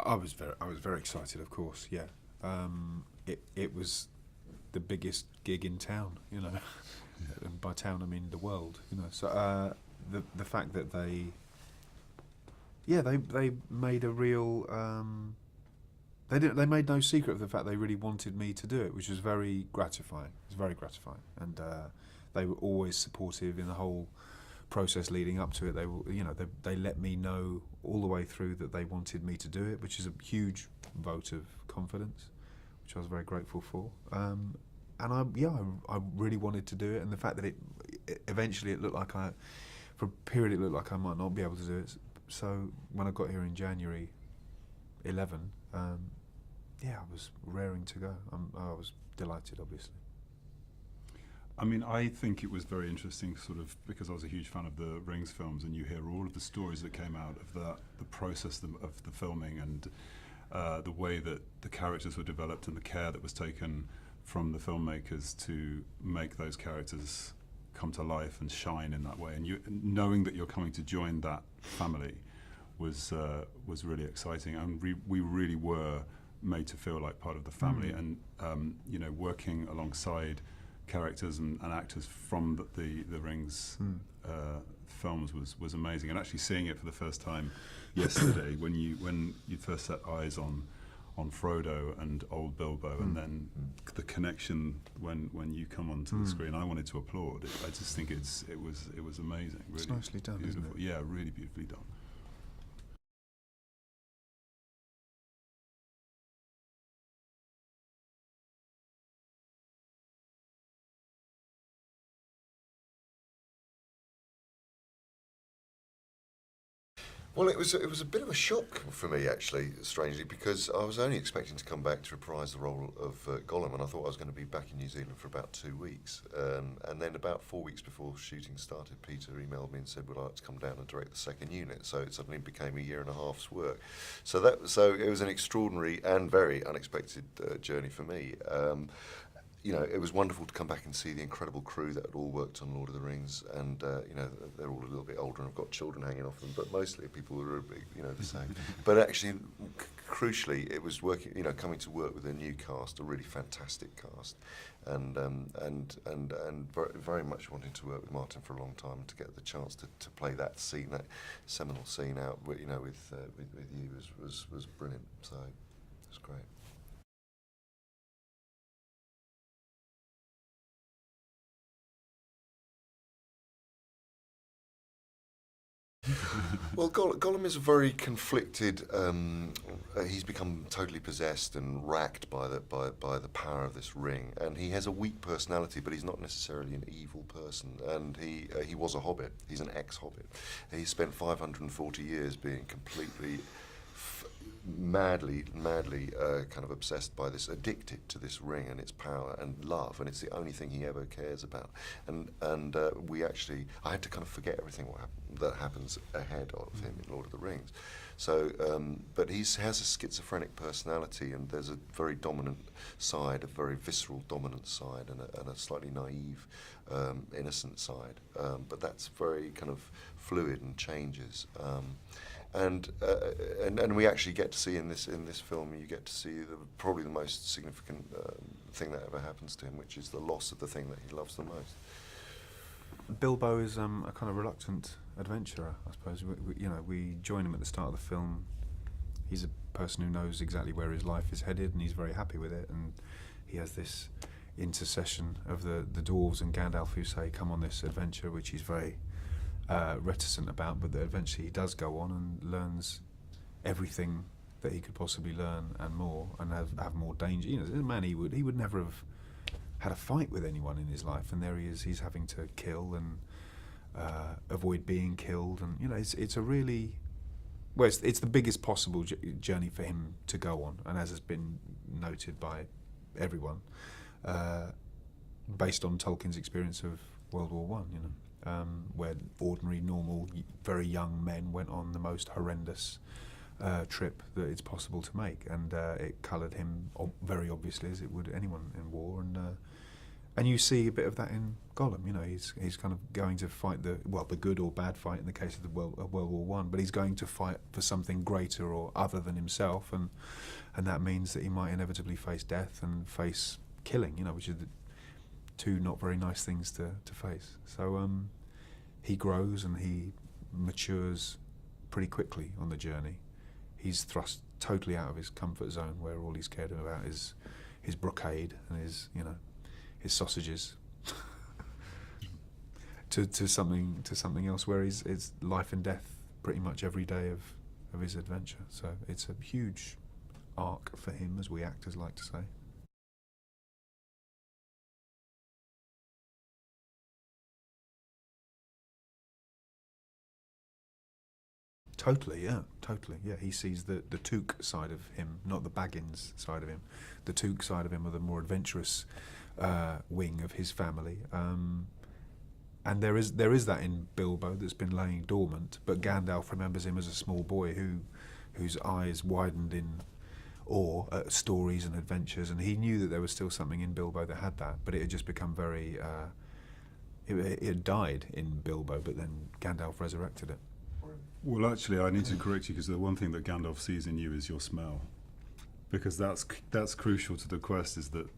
I was very excited, of course. Yeah, it was the biggest gig in town, you know, and by town I mean the world, you know. So the fact that they made a real they made no secret of the fact they really wanted me to do it, which was very gratifying. It was very gratifying, and they were always supportive in the whole process leading up to it. They were, you know, they let me know all the way through that they wanted me to do it, which is a huge vote of confidence, which I was very grateful for. And I really wanted to do it, and the fact that it eventually it looked like for a period it looked like I might not be able to do it. So when I got here in January 11, I was raring to go. I was delighted, obviously. I mean, I think it was very interesting, sort of, because I was a huge fan of the Rings films, and you hear all of the stories that came out of the process of the filming, and the way that the characters were developed and the care that was taken from the filmmakers to make those characters come to life and shine in that way. And knowing that you're coming to join that family was really exciting, and we really were made to feel like part of the family. And you know, working alongside characters and actors from the Rings films was amazing, and actually seeing it for the first time yesterday when you first set eyes on Frodo and old Bilbo, and then the connection when you come onto the screen, I wanted to applaud. I just think it was amazing. Really, it's nicely done, beautiful. Isn't it? Yeah, really beautifully done. Well, it was a bit of a shock for me, actually, strangely, because I was only expecting to come back to reprise the role of Gollum, and I thought I was going to be back in New Zealand for about 2 weeks. And then about 4 weeks before shooting started, Peter emailed me and said, would I like to come down and direct the second unit? So it suddenly became a year and a half's work. So it was an extraordinary and very unexpected journey for me. You know, it was wonderful to come back and see the incredible crew that had all worked on Lord of the Rings, and you know, they're all a little bit older and have got children hanging off them, but mostly people who are, you know, the same. But actually, crucially, it was working, you know, coming to work with a new cast, a really fantastic cast, and very much wanting to work with Martin for a long time, and to get the chance to play that scene, that seminal scene out, you know, with you was brilliant. So it was great. Well, Gollum is a very conflicted. He's become totally possessed and racked by the power of this ring, and he has a weak personality, but he's not necessarily an evil person. And he was a Hobbit. He's an ex-Hobbit. He spent 540 years being completely madly kind of obsessed by this, addicted to this ring and its power and love, and it's the only thing he ever cares about. And I had to kind of forget everything that happens ahead of him in Lord of the Rings. So, but he has a schizophrenic personality, and there's a very dominant side, a very visceral dominant side, and a slightly naive, innocent side. But that's very kind of fluid and changes. And we actually get to see in this film, you get to see probably the most significant thing that ever happens to him, which is the loss of the thing that he loves the most. Bilbo is a kind of reluctant adventurer, I suppose. We join him at the start of the film. He's a person who knows exactly where his life is headed, and he's very happy with it. And he has this intercession of the dwarves and Gandalf, who say, "Come on this adventure," which he's very reticent about, but that eventually he does go on and learns everything that he could possibly learn and more, and have more danger. You know, as a man, he would never have had a fight with anyone in his life, and there he is. He's having to kill and avoid being killed, and you know, it's a really it's the biggest possible journey for him to go on, and as has been noted by everyone, based on Tolkien's experience of World War One. You know. Where ordinary, normal, very young men went on the most horrendous trip that it's possible to make, and it coloured him very obviously, as it would anyone in war. And you see a bit of that in Gollum. You know, he's kind of going to fight the good or bad fight in the case of the World War One, but he's going to fight for something greater or other than himself, and that means that he might inevitably face death and face killing. You know, which are the two not very nice things to face. So he grows and he matures pretty quickly on the journey. He's thrust totally out of his comfort zone, where all he's cared about is his brocade and his sausages, to something else where it's life and death pretty much every day of his adventure. So it's a huge arc for him, as we actors like to say. Totally, yeah. He sees the Took side of him, not the Baggins side of him. The Took side of him, or the more adventurous wing of his family. And there is that in Bilbo that's been laying dormant, but Gandalf remembers him as a small boy whose eyes widened in awe at stories and adventures, and he knew that there was still something in Bilbo that had that, but it had just become very... it had died in Bilbo, but then Gandalf resurrected it. Well, actually, I need to correct you, because the one thing that Gandalf sees in you is your smell, because that's crucial to the quest. Is that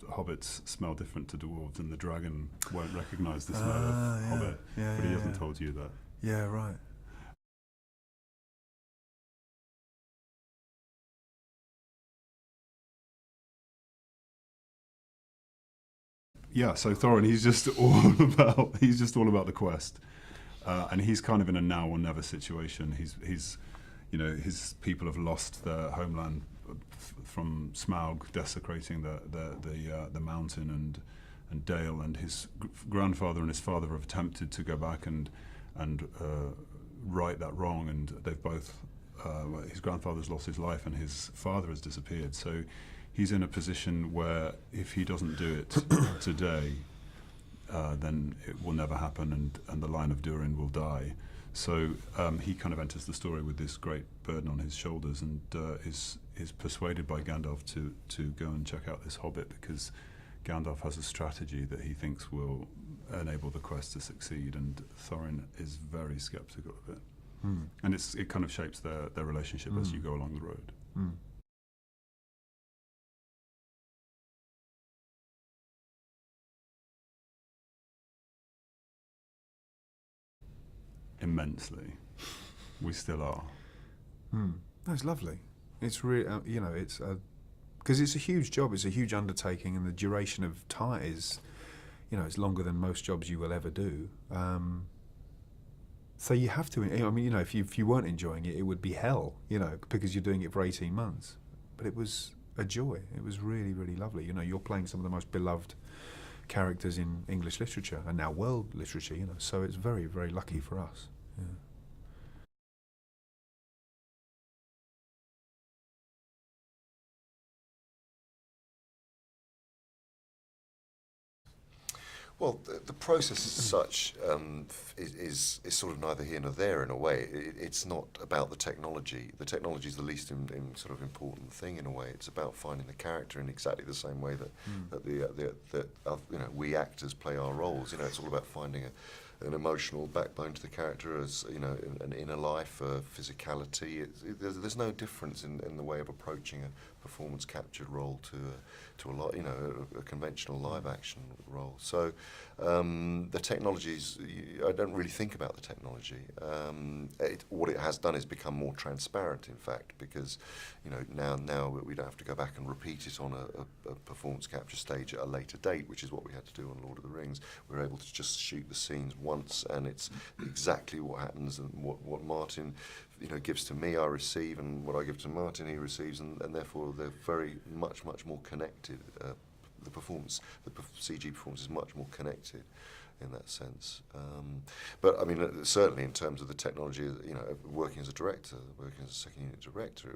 hobbits smell different to dwarves, and the dragon won't recognise the smell of hobbit, but he hasn't told you that. Yeah, right. Yeah, so Thorin, he's just all about the quest. And he's kind of in a now or never situation. He's his people have lost their homeland from Smaug desecrating the mountain and Dale, and his grandfather and his father have attempted to go back and right that wrong, and they've both his grandfather's lost his life and his father has disappeared. So he's in a position where if he doesn't do it today, then it will never happen, and the line of Durin will die. So he kind of enters the story with this great burden on his shoulders, and is persuaded by Gandalf to go and check out this hobbit, because Gandalf has a strategy that he thinks will enable the quest to succeed, and Thorin is very sceptical of it. And it kind of shapes their relationship as you go along the road. Immensely. We still are. That's lovely. It's really, it's because it's a huge job. It's a huge undertaking, and the duration of time is, it's longer than most jobs you will ever do. So you have to. I mean, if you weren't enjoying it, it would be hell. Because you're doing it for 18 months. But it was a joy. It was really, really lovely. You're playing some of the most beloved characters in English literature and now world literature. So it's very, very lucky for us. Yeah. Well, the process as such is sort of neither here nor there in a way. It's not about the technology. The technology is the least sort of important thing in a way. It's about finding the character in exactly the same way that we actors play our roles. It's all about finding an emotional backbone to the character, as an inner life, physicality. There's no difference in the way of approaching a performance captured role to a conventional live action role. So the technologies, I don't really think about the technology. What it has done is become more transparent, in fact, because now we don't have to go back and repeat it on a performance capture stage at a later date, which is what we had to do on Lord of the Rings. We're able to just shoot the scenes once, and it's exactly what happens, and what Martin gives to me, I receive, and what I give to Martin, he receives, and therefore they're very much more connected. The CG performance is much more connected in that sense. But I mean, certainly in terms of the technology, working as a director, working as a second unit director,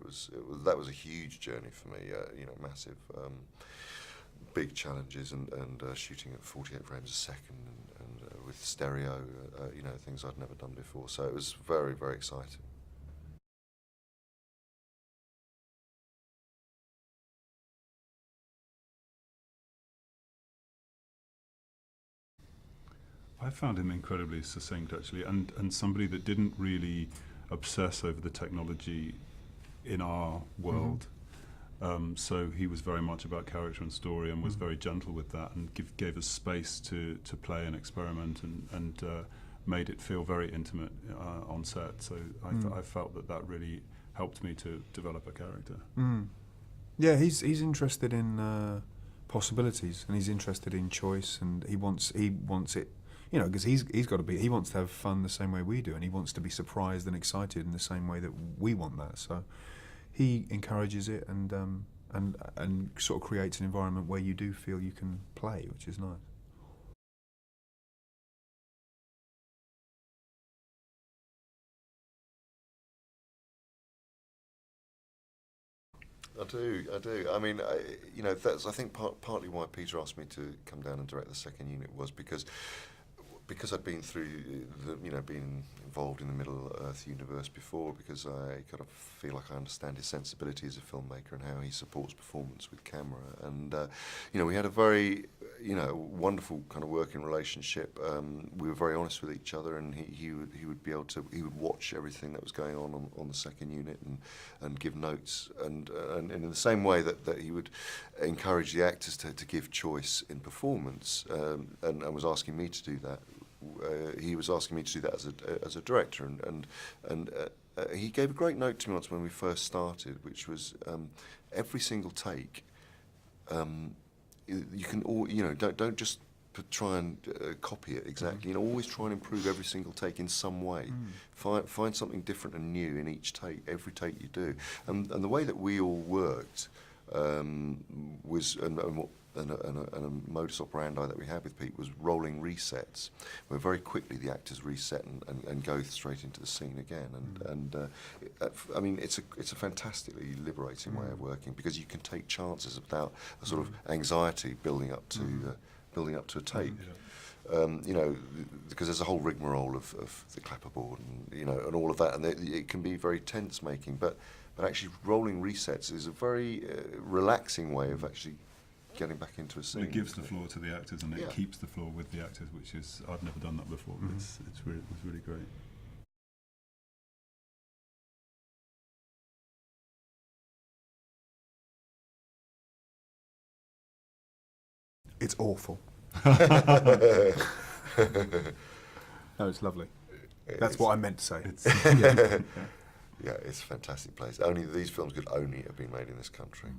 that was a huge journey for me. Massive, big challenges, and shooting at 48 frames a second, and with stereo, things I'd never done before. So it was very, very exciting. I found him incredibly succinct, actually, and somebody that didn't really obsess over the technology in our world. So he was very much about character and story, and was very gentle with that, and gave us space to play and experiment, and made it feel very intimate on set. So I felt that really helped me to develop a character. Yeah, he's interested in possibilities, and he's interested in choice, and he wants it, you know, because he wants to have fun the same way we do, and he wants to be surprised and excited in the same way that we want that. So he encourages it, and sort of creates an environment where you do feel you can play, which is nice. I do. I mean, you know, that's, I think, partly why Peter asked me to come down and direct the second unit was because I'd been through been involved in the Middle Earth universe before, because I kind of feel like I understand his sensibility as a filmmaker and how he supports performance with camera. And you know, we had a very wonderful kind of working relationship. We were very honest with each other, and he would be able to, he would watch everything that was going on the second unit and give notes, and in the same way that he would encourage the actors to give choice in performance, and was asking me to do that. He was asking me to do that as a director, and he gave a great note to me once when we first started, which was every single take. You can don't just try and copy it exactly. You know, always try and improve every single take in some way. Find something different and new in each take, every take you do. And the way that we all worked was and a modus operandi that we had with Pete was rolling resets, where very quickly the actors reset and go straight into the scene again. I mean, it's a fantastically liberating way of working, because you can take chances without a sort of anxiety building up to a take. You know, because there's a whole rigmarole of the clapperboard and all of that, and it can be very tense making. But actually, rolling resets is a very relaxing way of actually getting back into a scene. It gives the floor to the actors, and it keeps the floor with the actors, which is, I've never done that before, but it's really great. It's awful. No, it's lovely. That's what I meant to say. Yeah, it's a fantastic place. These films could only have been made in this country.